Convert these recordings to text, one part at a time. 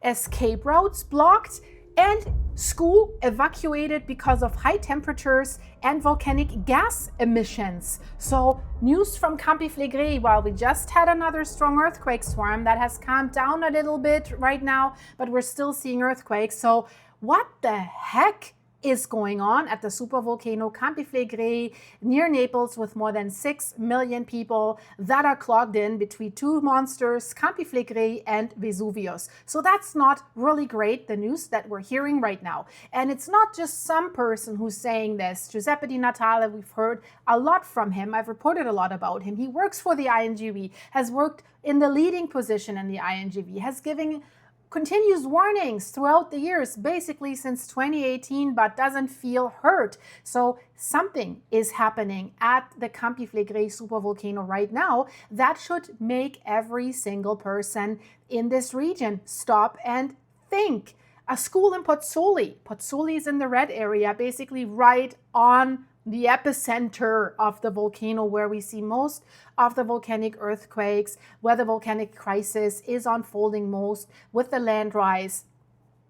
escape routes blocked, and school evacuated because of high temperatures and volcanic gas emissions. So news from Campi Flegrei, while we just had another strong earthquake swarm that has calmed down a little bit right now, but we're still seeing earthquakes. So what the heck is going on at the supervolcano Campi Flegrei near Naples, with more than 6 million people that are clogged in between two monsters, Campi Flegrei and Vesuvius. So that's not really great, the news that we're hearing right now. And it's not just some person who's saying this. Giuseppe Di Natale, we've heard a lot from him. I've reported a lot about him. He works for the INGV, has worked in the leading position in the INGV, has given continuous warnings throughout the years, basically since 2018, but doesn't feel hurt. So something is happening at the Campi Flegrei supervolcano right now that should make every single person in this region stop and think. A school in Pozzuoli. Pozzuoli is in the red area, basically right on the epicenter of the volcano, where we see most of the volcanic earthquakes, where the volcanic crisis is unfolding most, with the land rise,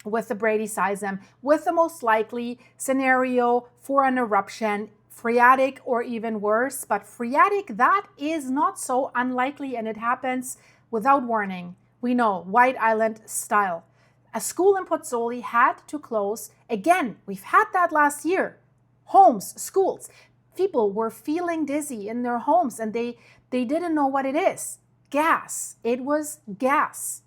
with the bradyseism, with the most likely scenario for an eruption, phreatic or even worse. But phreatic, that is not so unlikely, and it happens without warning. We know, White Island style. A school in Pozzuoli had to close. Again, we've had that last year. Homes, schools, people were feeling dizzy in their homes, and they didn't know what it is. Gas. It was gas.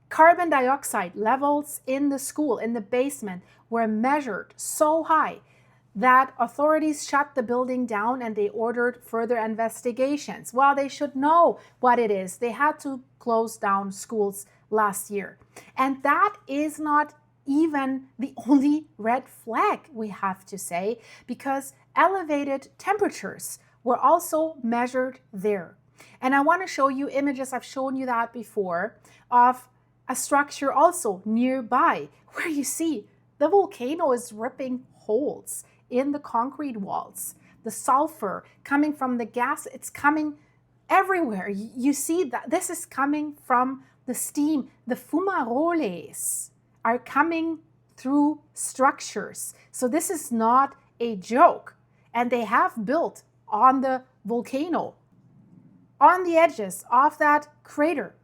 Carbon dioxide levels in the school, in the basement, were measured so high that authorities shut the building down and they ordered further investigations. Well, they should know what it is. They had to close down schools last year. And that is not even the only red flag, we have to say, because elevated temperatures were also measured there. And I want to show you images, I've shown you that before, of a structure also nearby, where you see the volcano is ripping holes in the concrete walls. The sulfur coming from the gas, it's coming everywhere. You see that this is coming from the steam. The fumaroles are coming through structures. So this is not a joke. And they have built on the volcano, on the edges of that crater.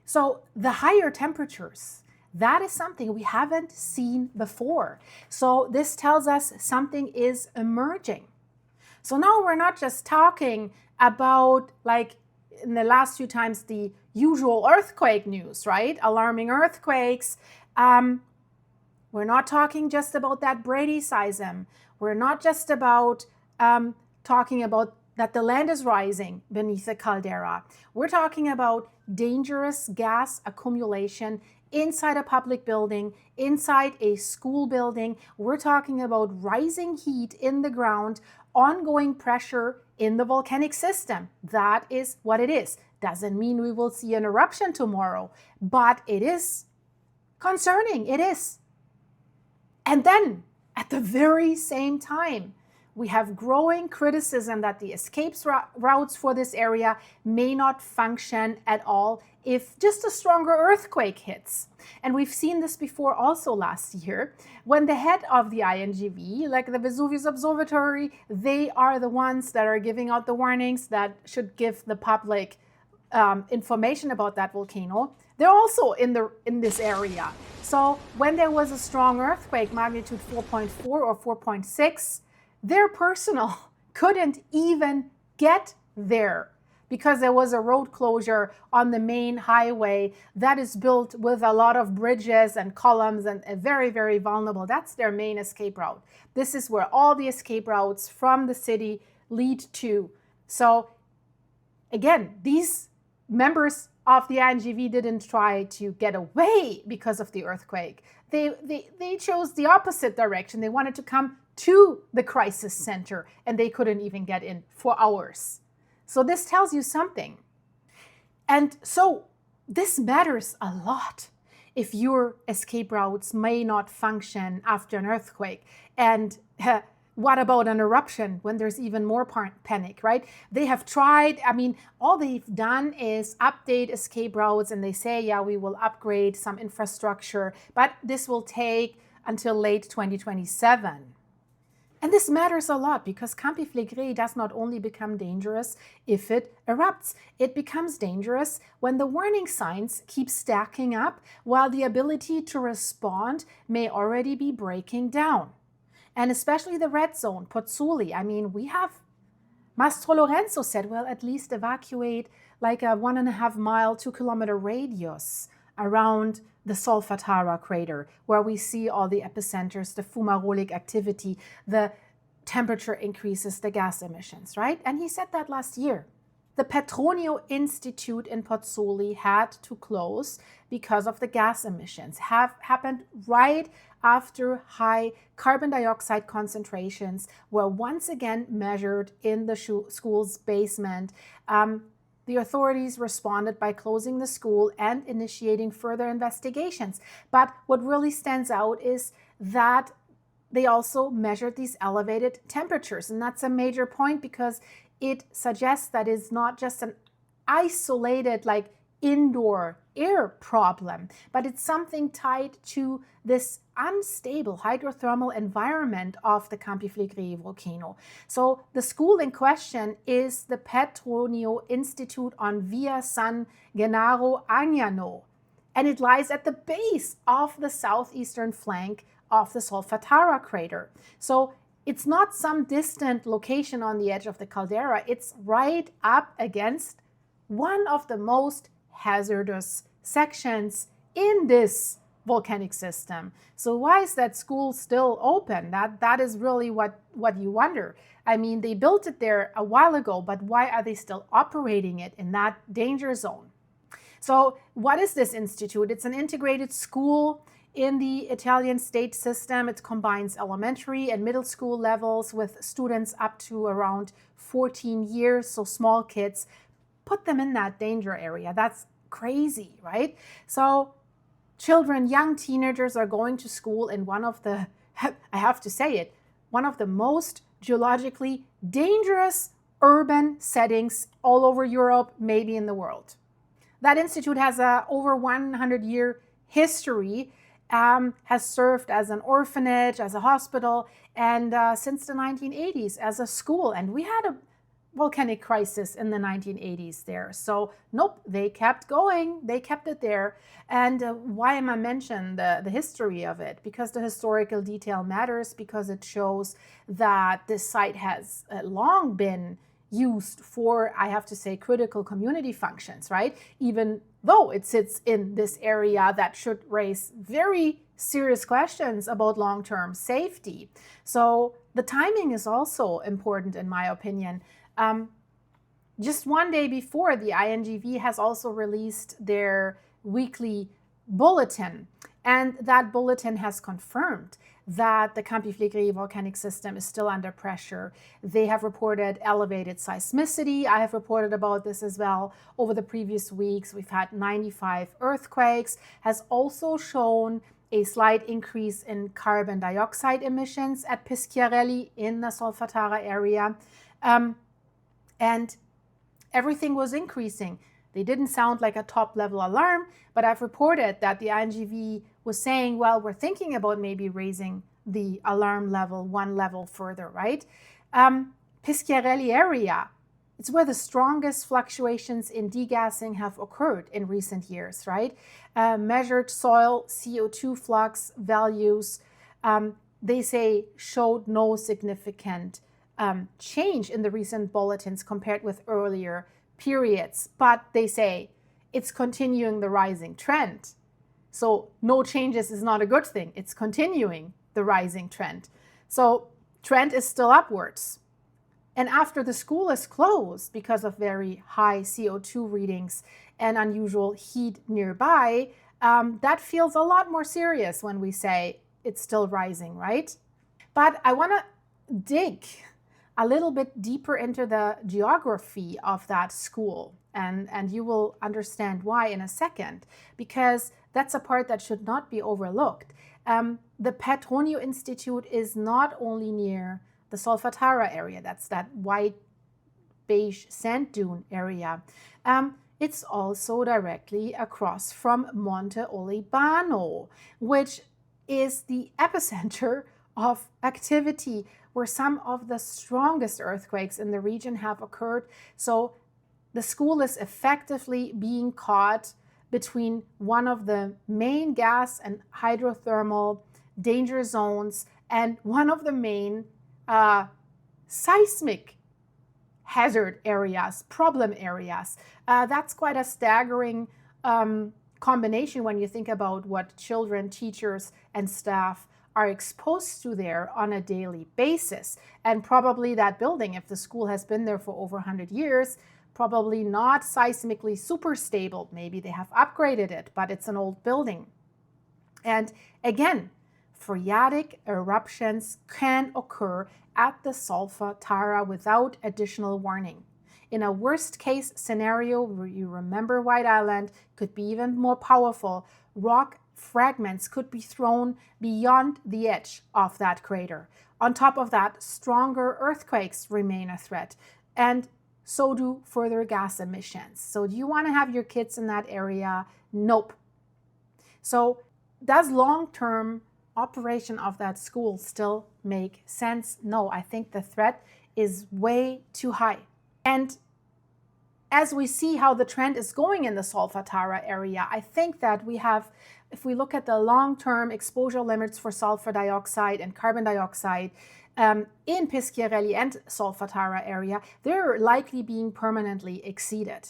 So the higher temperatures, that is something we haven't seen before. So this tells us something is emerging. So now we're not just talking about, like in the last few times, the usual earthquake news, right? Alarming earthquakes. We're not talking just about that bradyseism. We're not just about talking about that the land is rising beneath the caldera. We're talking about dangerous gas accumulation inside a public building, inside a school building. We're talking about rising heat in the ground, ongoing pressure in the volcanic system. That is what it is. Doesn't mean we will see an eruption tomorrow, but it is concerning. It is. And then at the very same time, we have growing criticism that the escape routes for this area may not function at all if just a stronger earthquake hits. And we've seen this before also last year, when the head of the INGV, like the Vesuvius Observatory, they are the ones that are giving out the warnings that should give the public information about that volcano. They're also in this area. So when there was a strong earthquake, magnitude 4.4 or 4.6, their personnel couldn't even get there because there was a road closure on the main highway that is built with a lot of bridges and columns and very, very vulnerable. That's their main escape route. This is where all the escape routes from the city lead to. So again, these members of the INGV didn't try to get away because of the earthquake. They chose the opposite direction. They wanted to come to the crisis center, and they couldn't even get in for hours. So this tells you something. And so this matters a lot if your escape routes may not function after an earthquake. And What about an eruption when there's even more panic, right? They have tried, I mean, all they've done is update escape routes, and they say, yeah, we will upgrade some infrastructure, but this will take until late 2027. And this matters a lot because Campi Flegrei does not only become dangerous if it erupts, it becomes dangerous when the warning signs keep stacking up while the ability to respond may already be breaking down. And especially the red zone, Pozzuoli. I mean, we have, Mastro Lorenzo said, well, at least evacuate like a 1.5 mile, 2-kilometer radius around the Solfatara crater, where we see all the epicenters, the fumarolic activity, the temperature increases, the gas emissions, right? And he said that last year. The Petronio Institute in Pozzuoli had to close because of the gas emissions. Have happened right after high carbon dioxide concentrations were once again measured in the school's basement. The authorities responded by closing the school and initiating further investigations. But what really stands out is that they also measured these elevated temperatures. And that's a major point because it suggests that it's not just an isolated, like indoor air problem, but it's something tied to this unstable hydrothermal environment of the Campi Flegrei volcano. So the school in question is the Petronio Institute on Via San Gennaro Agnano, and it lies at the base of the southeastern flank of the Solfatara crater. So it's not some distant location on the edge of the caldera, it's right up against one of the most hazardous sections in this volcanic system. So why is that school still open? That is really what you wonder. I mean, they built it there a while ago, but why are they still operating it in that danger zone? So what is this institute? It's an integrated school in the Italian state system. It combines elementary and middle school levels with students up to around 14 years, so small kids. Put them in that danger area. That's crazy, right? So children, young teenagers are going to school in one of the, I have to say it, one of the most geologically dangerous urban settings all over Europe, maybe in the world. That institute has a over 100-year history, has served as an orphanage, as a hospital, and since the 1980s as a school. And we had a volcanic crisis in the 1980s there. So nope, they kept going. They kept it there. And why am I mentioning the history of it? Because the historical detail matters, because it shows that this site has long been used for, I have to say, critical community functions, right? Even though it sits in this area that should raise very serious questions about long-term safety. So the timing is also important, in my opinion. Just one day before, the INGV has also released their weekly bulletin, and that bulletin has confirmed that the Campi Flegrei volcanic system is still under pressure. They have reported elevated seismicity. I have reported about this as well over the previous weeks. We've had 95 earthquakes, has also shown a slight increase in carbon dioxide emissions at Peschiarelli in the Solfatara area. And everything was increasing. They didn't sound like a top-level alarm, but I've reported that the INGV was saying, well, we're thinking about maybe raising the alarm level one level further, right? Peschiarelli area, it's where the strongest fluctuations in degassing have occurred in recent years, right? Measured soil CO2 flux values, they say, showed no significant change in the recent bulletins compared with earlier periods, but they say it's continuing the rising trend. So no changes is not a good thing. It's continuing the rising trend. So trend is still upwards. And after the school is closed because of very high CO2 readings and unusual heat nearby, that feels a lot more serious when we say it's still rising, right? But I want to dig a little bit deeper into the geography of that school. And you will understand why in a second, because that's a part that should not be overlooked. The Petronio Institute is not only near the Solfatara area. That's that white beige sand dune area. It's also directly across from Monte Olibano, which is the epicenter of activity where some of the strongest earthquakes in the region have occurred. So the school is effectively being caught between one of the main gas and hydrothermal danger zones and one of the main seismic hazard areas, problem areas. That's quite a staggering combination when you think about what children, teachers, and staff are exposed to there on a daily basis. And probably that building, if the school has been there for over 100 years, probably not seismically super stable. Maybe they have upgraded it, but it's an old building. And again, phreatic eruptions can occur at the Solfatara without additional warning. In a worst case scenario, where you remember White Island, could be even more powerful, rock fragments could be thrown beyond the edge of that crater. On top of that, stronger earthquakes remain a threat, and so do further gas emissions. So do you want to have your kids in that area? Nope. So does long-term operation of that school still make sense? No, I think the threat is way too high. And as we see how the trend is going in the Solfatara area, I think that we have, if we look at the long-term exposure limits for sulfur dioxide and carbon dioxide in Peschiarelli and Solfatara area, they're likely being permanently exceeded,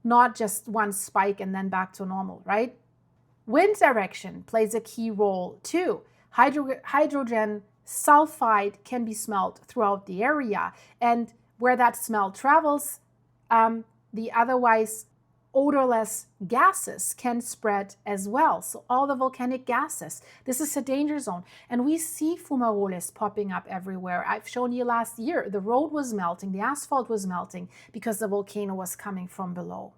not just one spike and then back to normal, right? Wind direction plays a key role too. Hydrogen sulfide can be smelled throughout the area, and where that smell travels, the otherwise odorless gases can spread as well. So all the volcanic gases, this is a danger zone. And we see fumaroles popping up everywhere. I've shown you last year, the road was melting, the asphalt was melting because the volcano was coming from below.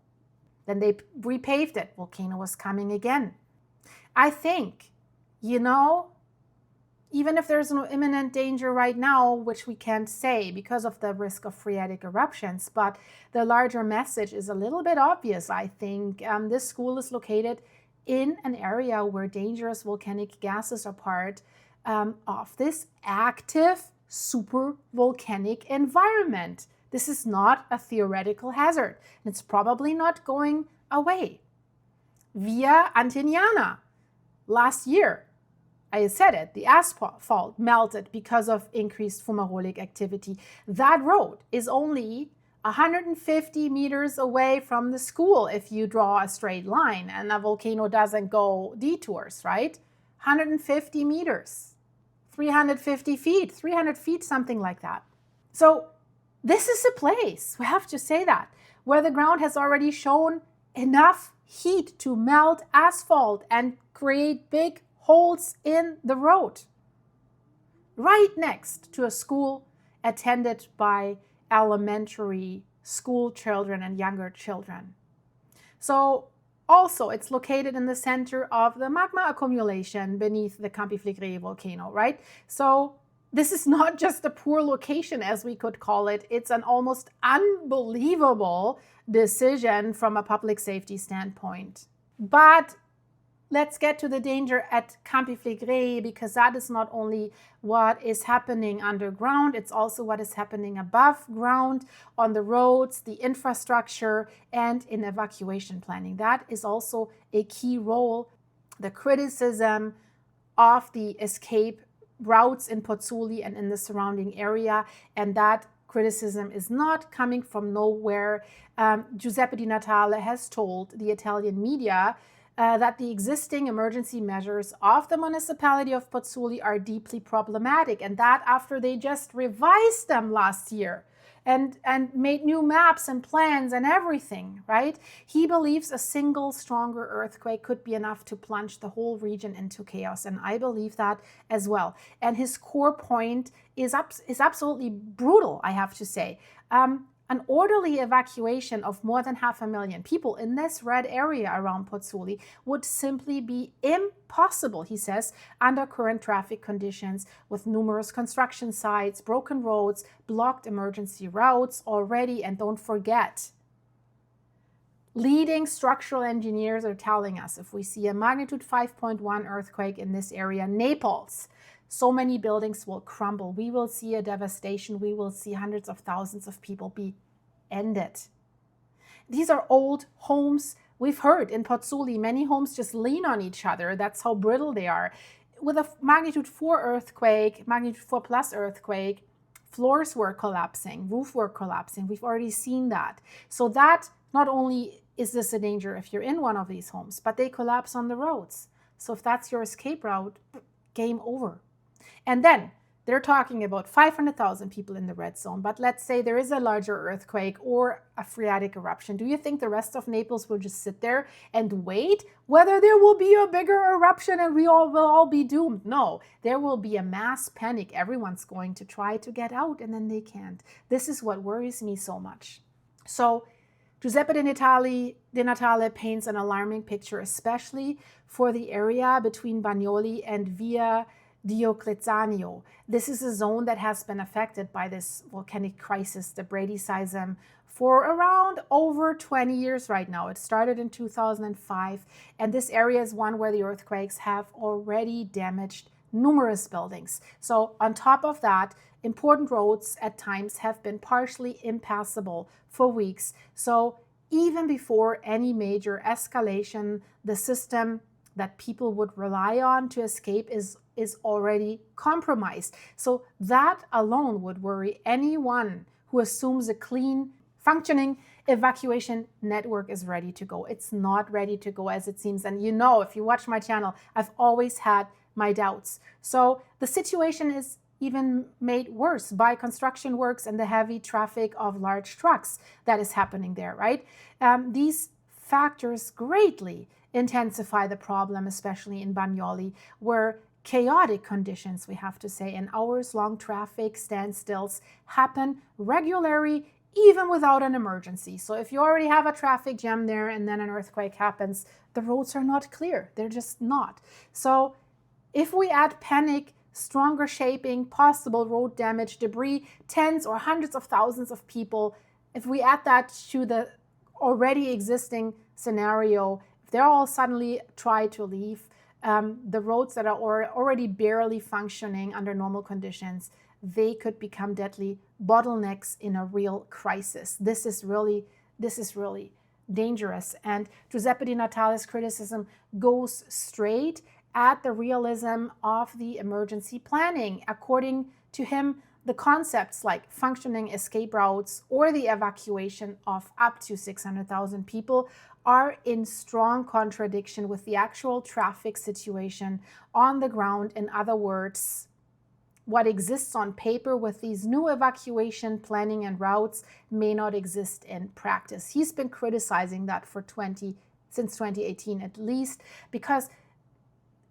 Then they repaved it, volcano was coming again. I think, even if there's no imminent danger right now, which we can't say because of the risk of phreatic eruptions, but the larger message is a little bit obvious, I think. This school is located in an area where dangerous volcanic gases are part of this active super volcanic environment. This is not a theoretical hazard. It's probably not going away. Via Antignana, last year, I said it, the asphalt melted because of increased fumarolic activity. That road is only 150 meters away from the school if you draw a straight line, and a volcano doesn't go detours, right? 150 meters, 350 feet, 300 feet, something like that. So this is a place, we have to say that, where the ground has already shown enough heat to melt asphalt and create big holes in the road, right next to a school attended by elementary school children and younger children. So also it's located in the center of the magma accumulation beneath the Campi Flegrei volcano, right? So this is not just a poor location, as we could call it. It's an almost unbelievable decision from a public safety standpoint. But let's get to the danger at Campi Flegrei, because that is not only what is happening underground, it's also what is happening above ground, on the roads, the infrastructure, and in evacuation planning. That is also a key role. The criticism of the escape routes in Pozzuoli and in the surrounding area, and that criticism is not coming from nowhere. Giuseppe Di Natale has told the Italian media that the existing emergency measures of the municipality of Pozzuoli are deeply problematic, and that after they just revised them last year and made new maps and plans and everything, right? He believes a single stronger earthquake could be enough to plunge the whole region into chaos, and I believe that as well. And his core point is absolutely brutal, I have to say. An orderly evacuation of more than 500,000 people in this red area around Pozzuoli would simply be impossible, he says, under current traffic conditions with numerous construction sites, broken roads, blocked emergency routes already. And don't forget, leading structural engineers are telling us if we see a magnitude 5.1 earthquake in this area, Naples, so many buildings will crumble. We will see a devastation. We will see hundreds of thousands of people be ended. These are old homes. We've heard in Pozzuoli, many homes just lean on each other. That's how brittle they are. With a magnitude 4 earthquake, magnitude 4 plus earthquake, floors were collapsing, roof were collapsing. We've already seen that. So that not only is this a danger if you're in one of these homes, but they collapse on the roads. So if that's your escape route, game over. And then they're talking about 500,000 people in the red zone. But let's say there is a larger earthquake or a phreatic eruption. Do you think the rest of Naples will just sit there and wait whether there will be a bigger eruption and we all will all be doomed? No, there will be a mass panic. Everyone's going to try to get out and then they can't. This is what worries me so much. So Giuseppe Di Natale paints an alarming picture, especially for the area between Bagnoli and Via Diocletiano. This is a zone that has been affected by this volcanic crisis, the Brady seism, for around over 20 years right now. It started in 2005, and this area is one where the earthquakes have already damaged numerous buildings. So on top of that, important roads at times have been partially impassable for weeks. So even before any major escalation, the system that people would rely on to escape is already compromised. So that alone would worry anyone who assumes a clean, functioning evacuation network is ready to go. It's not ready to go as it seems. And you know, if you watch my channel, I've always had my doubts. So the situation is even made worse by construction works and the heavy traffic of large trucks that is happening there, right? These factors greatly intensify the problem, especially in Bagnoli, where chaotic conditions, we have to say, and hours-long traffic standstills happen regularly, even without an emergency. So if you already have a traffic jam there and then an earthquake happens, the roads are not clear. They're just not. So if we add panic, stronger shaping, possible road damage, debris, tens or hundreds of thousands of people, if we add that to the already existing scenario, if they're all suddenly try to leave, the roads that are already barely functioning under normal conditions, they could become deadly bottlenecks in a real crisis. This is really dangerous. And Giuseppe Di Natale's criticism goes straight at the realism of the emergency planning. According to him, the concepts like functioning escape routes or the evacuation of up to 600,000 people are in strong contradiction with the actual traffic situation on the ground. In other words, what exists on paper with these new evacuation planning and routes may not exist in practice. He's been criticizing that since 2018 at least, because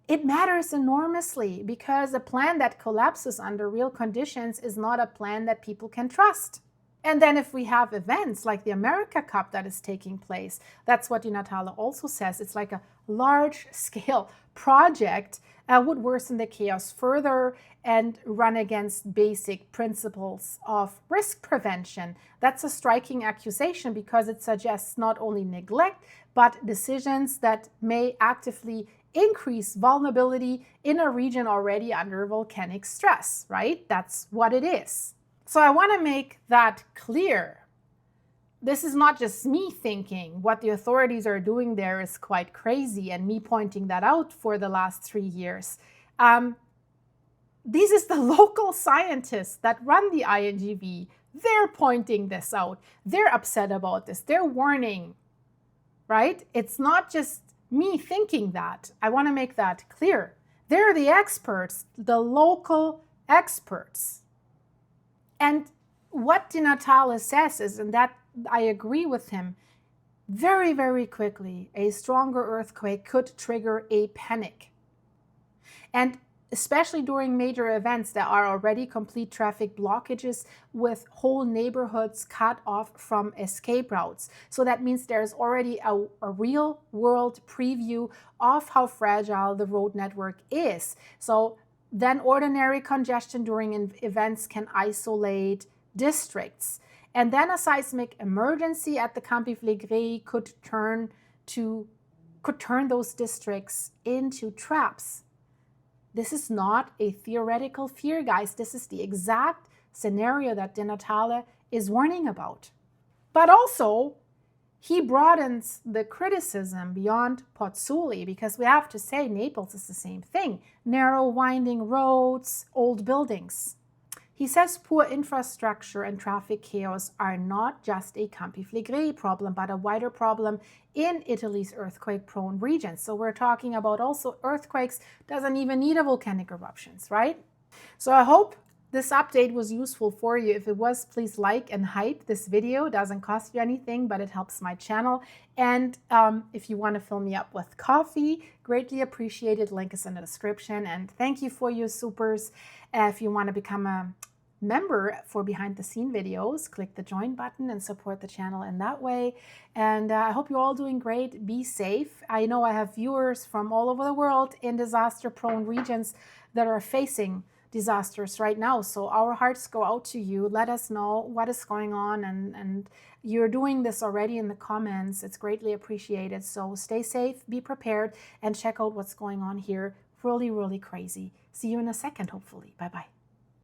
it matters enormously, because a plan that collapses under real conditions is not a plan that people can trust. And then if we have events like the America Cup that is taking place, that's what Di Natale also says, it's like a large-scale project would worsen the chaos further and run against basic principles of risk prevention. That's a striking accusation because it suggests not only neglect, but decisions that may actively increase vulnerability in a region already under volcanic stress, right? That's what it is. So I want to make that clear. This is not just me thinking. What the authorities are doing there is quite crazy, and me pointing that out for the last 3 years. This is the local scientists that run the INGV. They're pointing this out. They're upset about this. They're warning, right? It's not just me thinking that. I want to make that clear. They're the experts, the local experts. And what Di Natale says is, and that I agree with him, very, very quickly, a stronger earthquake could trigger a panic. And especially during major events, there are already complete traffic blockages with whole neighborhoods cut off from escape routes. So that means there's already a real world preview of how fragile the road network is. So then ordinary congestion during events can isolate districts. And then a seismic emergency at the Campi Flegrei could turn those districts into traps. This is not a theoretical fear, guys. This is the exact scenario that Di Natale is warning about. But also, he broadens the criticism beyond Pozzuoli, because we have to say Naples is the same thing. Narrow, winding roads, old buildings. He says poor infrastructure and traffic chaos are not just a Campi Flegrei problem, but a wider problem in Italy's earthquake-prone regions. So we're talking about also earthquakes, doesn't even need a volcanic eruptions, right? So I hope this update was useful for you. If it was, please like and hype this video. It doesn't cost you anything, but it helps my channel. And if you want to fill me up with coffee, greatly appreciated. Link is in the description. And thank you for your supers. If you want to become a member for behind the scene videos, click the join button and support the channel in that way. And I hope you're all doing great. Be safe. I know I have viewers from all over the world in disaster prone regions that are facing disasters right now. So our hearts go out to you. Let us know what is going on, and you're doing this already in the comments. It's greatly appreciated. So stay safe, be prepared, and check out what's going on here. Really, really crazy. See you in a second, hopefully. Bye-bye.